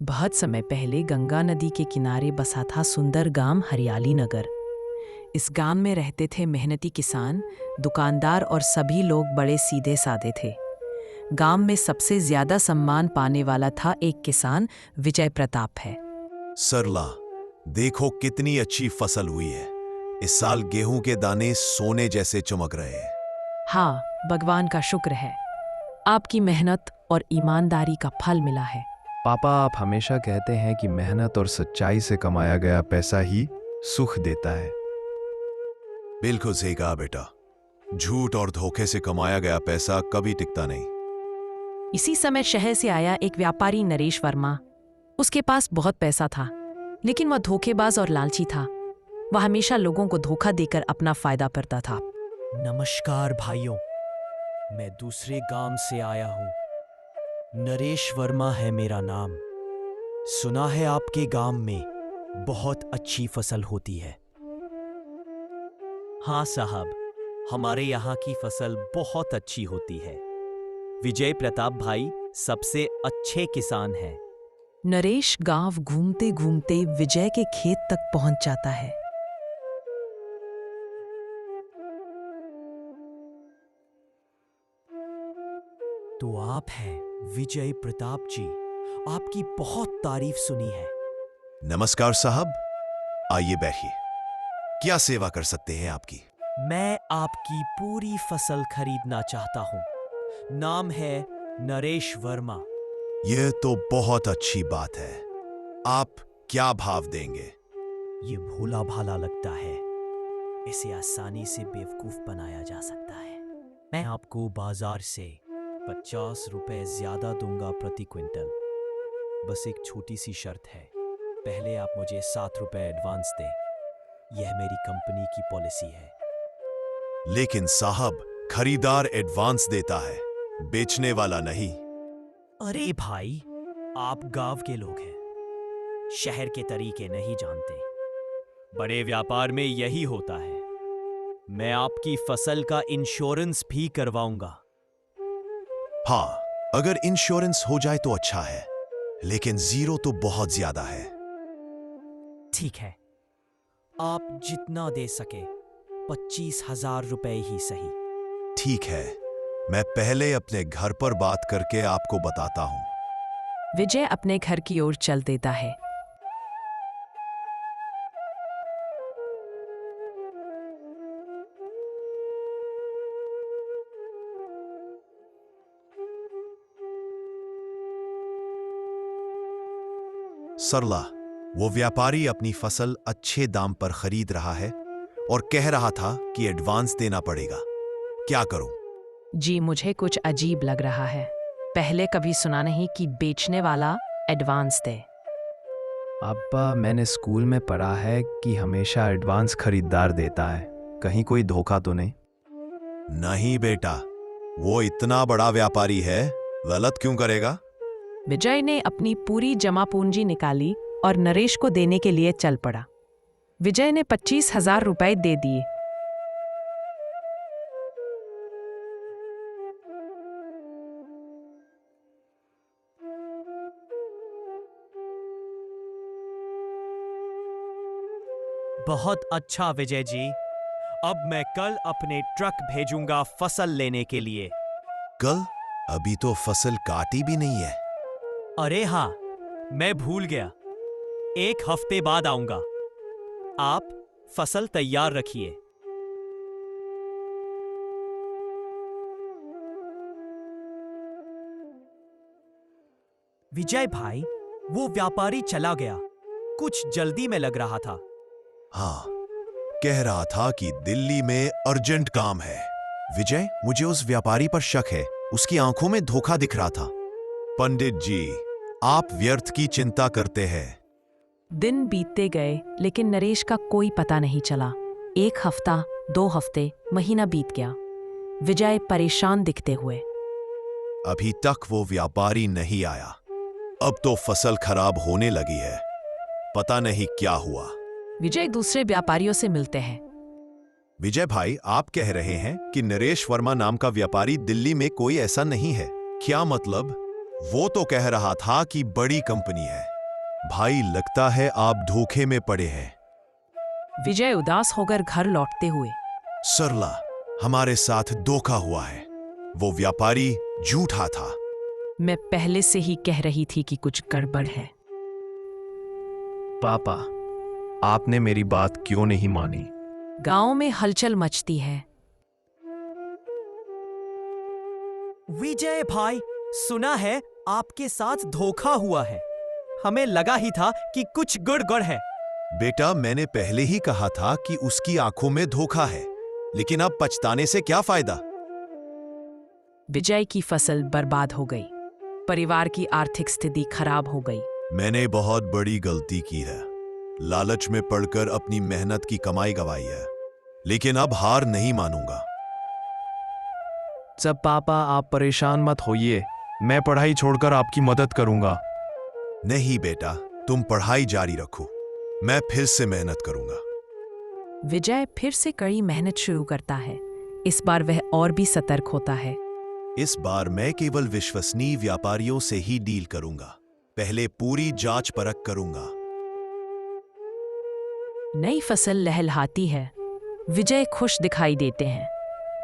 बहुत समय पहले गंगा नदी के किनारे बसा था सुंदर गांव हरियाली नगर। इस गांव में रहते थे मेहनती किसान, दुकानदार और सभी लोग बड़े सीधे साधे थे। गांव में सबसे ज्यादा सम्मान पाने वाला था एक किसान, विजय प्रताप है। सरला, देखो कितनी अच्छी फसल हुई है। इस साल गेहूं के दाने सोने जैसे चमक रहे हैं। हाँ, भगवान का शुक्र है। आपकी मेहनत और ईमानदारी का फल मिला है। पापा, आप हमेशा कहते हैं कि मेहनत और सच्चाई से कमाया गया पैसा ही सुख देता है। बिल्कुल सही कहा बेटा। झूठ और धोखे से कमाया गया पैसा कभी टिकता नहीं। इसी समय शहर से आया एक व्यापारी नरेश वर्मा। उसके पास बहुत पैसा था, लेकिन वह धोखेबाज और लालची था। वह हमेशा लोगों को धोखा देकर अपना फायदा करता था। नमस्कार भाइयों, मैं दूसरे गांव से आया हूं। नरेश वर्मा है मेरा नाम। सुना है आपके गांव में बहुत अच्छी फसल होती है। हाँ साहब, हमारे यहाँ की फसल बहुत अच्छी होती है। विजय प्रताप भाई सबसे अच्छे किसान हैं। नरेश गांव घूमते घूमते विजय के खेत तक पहुंच जाता है। तो आप हैं विजय प्रताप जी, आपकी बहुत तारीफ सुनी है। नमस्कार साहब, आइए बैठिए। क्या सेवा कर सकते हैं आपकी? मैं आपकी पूरी फसल खरीदना चाहता हूं। नाम है नरेश वर्मा। यह तो बहुत अच्छी बात है। आप क्या भाव देंगे? ये भोला भाला लगता है, इसे आसानी से बेवकूफ बनाया जा सकता है। मैं आपको बाजार से 50 रुपए ज्यादा दूंगा प्रति क्विंटल। बस एक छोटी सी शर्त है, पहले आप मुझे 7 रुपए एडवांस दें। यह मेरी कंपनी की पॉलिसी है। लेकिन साहब, खरीदार एडवांस देता है, बेचने वाला नहीं। अरे भाई, आप गांव के लोग हैं, शहर के तरीके नहीं जानते। बड़े व्यापार में यही होता है। मैं आपकी फसल का इंश्योरेंस भी करवाऊंगा। हाँ, अगर इंश्योरेंस हो जाए तो अच्छा है, लेकिन जीरो तो बहुत ज्यादा है। ठीक है, आप जितना दे सके, 25,000 रुपए ही सही। ठीक है, मैं पहले अपने घर पर बात करके आपको बताता हूं। विजय अपने घर की ओर चल देता है। सरला, वो व्यापारी अपनी फसल अच्छे दाम पर खरीद रहा है और कह रहा था कि एडवांस देना पड़ेगा। क्या करूं? जी, मुझे कुछ अजीब लग रहा है। पहले कभी सुना नहीं कि बेचने वाला एडवांस दे। पापा, मैंने स्कूल में पढ़ा है कि हमेशा एडवांस खरीदार देता है। कहीं कोई धोखा तो नहीं? नहीं बेटा, वो इतना बड़ा व्यापारी है, गलत क्यों करेगा? विजय ने अपनी पूरी जमा पूंजी निकाली और नरेश को देने के लिए चल पड़ा। विजय ने 25,000 रुपए दे दिए। बहुत अच्छा विजय जी, अब मैं कल अपने ट्रक भेजूंगा फसल लेने के लिए। कल? अभी तो फसल काटी भी नहीं है। अरे हाँ, मैं भूल गया। 1 हफ्ते बाद आऊंगा। आप फसल तैयार रखिए। विजय भाई, वो व्यापारी चला गया। कुछ जल्दी में लग रहा था। हाँ, कह रहा था कि दिल्ली में अर्जेंट काम है। विजय, मुझे उस व्यापारी पर शक है। उसकी आंखों में धोखा दिख रहा था। पंडित जी, आप व्यर्थ की चिंता करते हैं। दिन बीतते गए, लेकिन नरेश का कोई पता नहीं चला। 1 हफ्ता, 2 हफ्ते, महीना बीत गया। विजय परेशान दिखते हुए। अभी तक वो व्यापारी नहीं आया। अब तो फसल खराब होने लगी है। पता नहीं क्या हुआ। विजय दूसरे व्यापारियों से मिलते हैं। विजय भाई, आप कह रहे हैं कि नरेश वर्मा नाम का व्यापारी दिल्ली में कोई ऐसा नहीं है। क्या मतलब? वो तो कह रहा था कि बड़ी कंपनी है। भाई, लगता है आप धोखे में पड़े हैं। विजय उदास होकर घर लौटते हुए। सरला, हमारे साथ धोखा हुआ है। वो व्यापारी झूठा था। मैं पहले से ही कह रही थी कि कुछ गड़बड़ है। पापा, आपने मेरी बात क्यों नहीं मानी? गांव में हलचल मचती है। विजय भाई, सुना है आपके साथ धोखा हुआ है। हमें लगा ही था कि कुछ गड़बड़ है। बेटा, मैंने पहले ही कहा था कि उसकी आंखों में धोखा है, लेकिन अब पछताने से क्या फायदा? विजय की फसल बर्बाद हो गई। परिवार की आर्थिक स्थिति खराब हो गई। मैंने बहुत बड़ी गलती की है। लालच में पड़कर अपनी मेहनत की कमाई गंवाई है, लेकिन अब हार नहीं मानूंगा। सब पापा, आप परेशान मत होइए। मैं पढ़ाई छोड़कर आपकी मदद करूंगा। नहीं बेटा, तुम पढ़ाई जारी रखो। मैं फिर से मेहनत करूंगा। विजय फिर से कड़ी मेहनत शुरू करता है। इस बार वह और भी सतर्क होता है। इस बार मैं केवल विश्वसनीय व्यापारियों से ही डील करूंगा। पहले पूरी जांच परख करूंगा। नई फसल लहलहाती है। विजय खुश दिखाई देते हैं।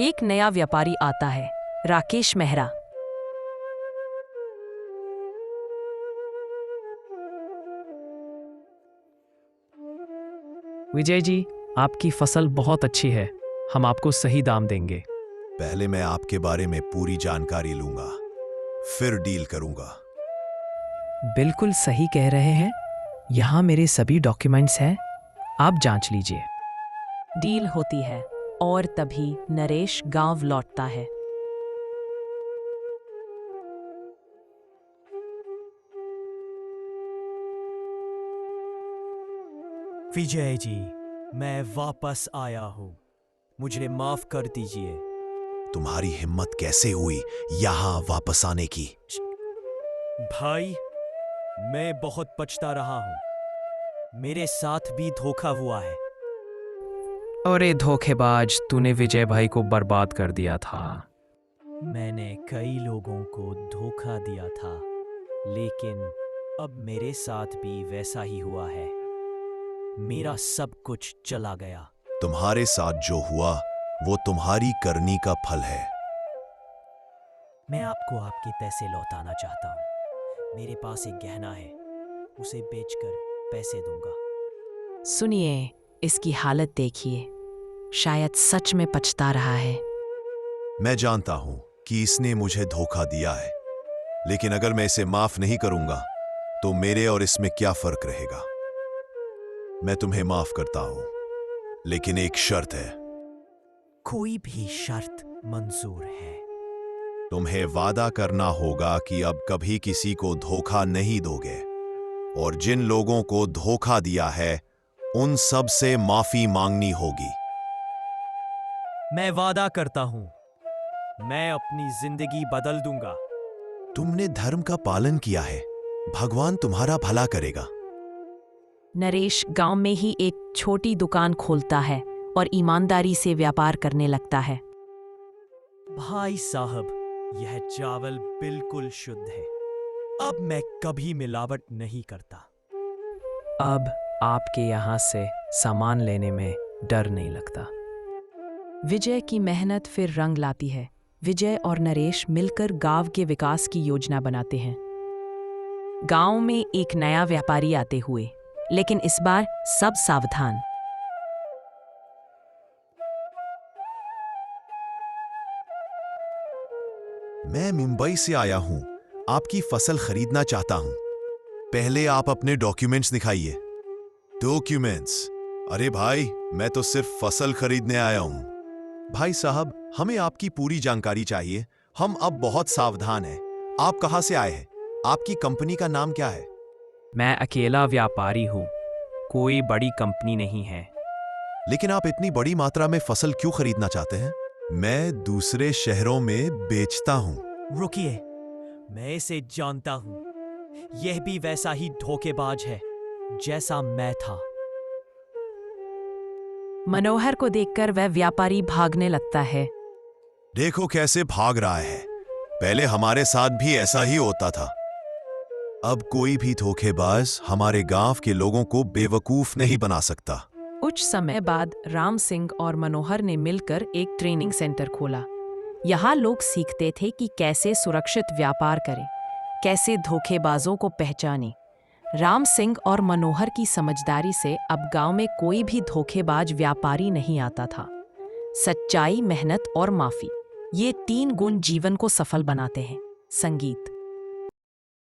एक नया व्यापारी आता है, राकेश मेहरा। विजय जी, आपकी फसल बहुत अच्छी है। हम आपको सही दाम देंगे। पहले मैं आपके बारे में पूरी जानकारी लूंगा, फिर डील करूंगा। बिल्कुल सही कह रहे हैं। यहाँ मेरे सभी डॉक्यूमेंट्स हैं, आप जांच लीजिए। डील होती है और तभी नरेश गांव लौटता है। विजय जी, मैं वापस आया हूँ। मुझे माफ कर दीजिए। तुम्हारी हिम्मत कैसे हुई यहां वापस आने की? भाई, मैं बहुत पछता रहा हूँ। मेरे साथ भी धोखा हुआ है। अरे धोखेबाज, तूने विजय भाई को बर्बाद कर दिया था। मैंने कई लोगों को धोखा दिया था, लेकिन अब मेरे साथ भी वैसा ही हुआ है। मेरा सब कुछ चला गया। तुम्हारे साथ जो हुआ वो तुम्हारी करनी का फल है। मैं आपको आपके पैसे लौटाना चाहता हूँ। मेरे पास एक गहना है, उसे बेचकर पैसे दूंगा। सुनिए, इसकी हालत देखिए। शायद सच में पछता रहा है। मैं जानता हूं कि इसने मुझे धोखा दिया है, लेकिन अगर मैं इसे माफ नहीं करूंगा तो मेरे और इसमें क्या फर्क रहेगा? मैं तुम्हें माफ करता हूं, लेकिन एक शर्त है। कोई भी शर्त मंजूर है। तुम्हें वादा करना होगा कि अब कभी किसी को धोखा नहीं दोगे, और जिन लोगों को धोखा दिया है उन सब से माफी मांगनी होगी। मैं वादा करता हूं, मैं अपनी जिंदगी बदल दूंगा। तुमने धर्म का पालन किया है, भगवान तुम्हारा भला करेगा। नरेश गांव में ही एक छोटी दुकान खोलता है और ईमानदारी से व्यापार करने लगता है। भाई साहब, यह चावल बिल्कुल शुद्ध है। अब मैं कभी मिलावट नहीं करता। अब आपके यहाँ से सामान लेने में डर नहीं लगता। विजय की मेहनत फिर रंग लाती है। विजय और नरेश मिलकर गांव के विकास की योजना बनाते हैं। गांव में एक नया व्यापारी आते हुए, लेकिन इस बार सब सावधान। मैं मुंबई से आया हूं, आपकी फसल खरीदना चाहता हूं। पहले आप अपने डॉक्यूमेंट्स दिखाइए। डॉक्यूमेंट्स? अरे भाई, मैं तो सिर्फ फसल खरीदने आया हूं। भाई साहब, हमें आपकी पूरी जानकारी चाहिए। हम अब बहुत सावधान हैं। आप कहां से आए हैं? आपकी कंपनी का नाम क्या है? मैं अकेला व्यापारी हूँ, कोई बड़ी कंपनी नहीं है। लेकिन आप इतनी बड़ी मात्रा में फसल क्यों खरीदना चाहते हैं? मैं दूसरे शहरों में बेचता हूं। रुकिए, मैं इसे जानता हूं। यह भी वैसा ही धोखेबाज है जैसा मैं था। मनोहर को देखकर वह व्यापारी भागने लगता है। देखो कैसे भाग रहा है। पहले हमारे साथ भी ऐसा ही होता था। अब कोई भी धोखेबाज हमारे गांव के लोगों को बेवकूफ नहीं बना सकता। कुछ समय बाद राम सिंह और मनोहर ने मिलकर एक ट्रेनिंग सेंटर खोला। यहाँ लोग सीखते थे कि कैसे सुरक्षित व्यापार करें, कैसे धोखेबाजों को पहचानें। राम सिंह और मनोहर की समझदारी से अब गांव में कोई भी धोखेबाज व्यापारी नहीं आता था। सच्चाई, मेहनत और माफी, ये 3 गुण जीवन को सफल बनाते हैं। संगीत।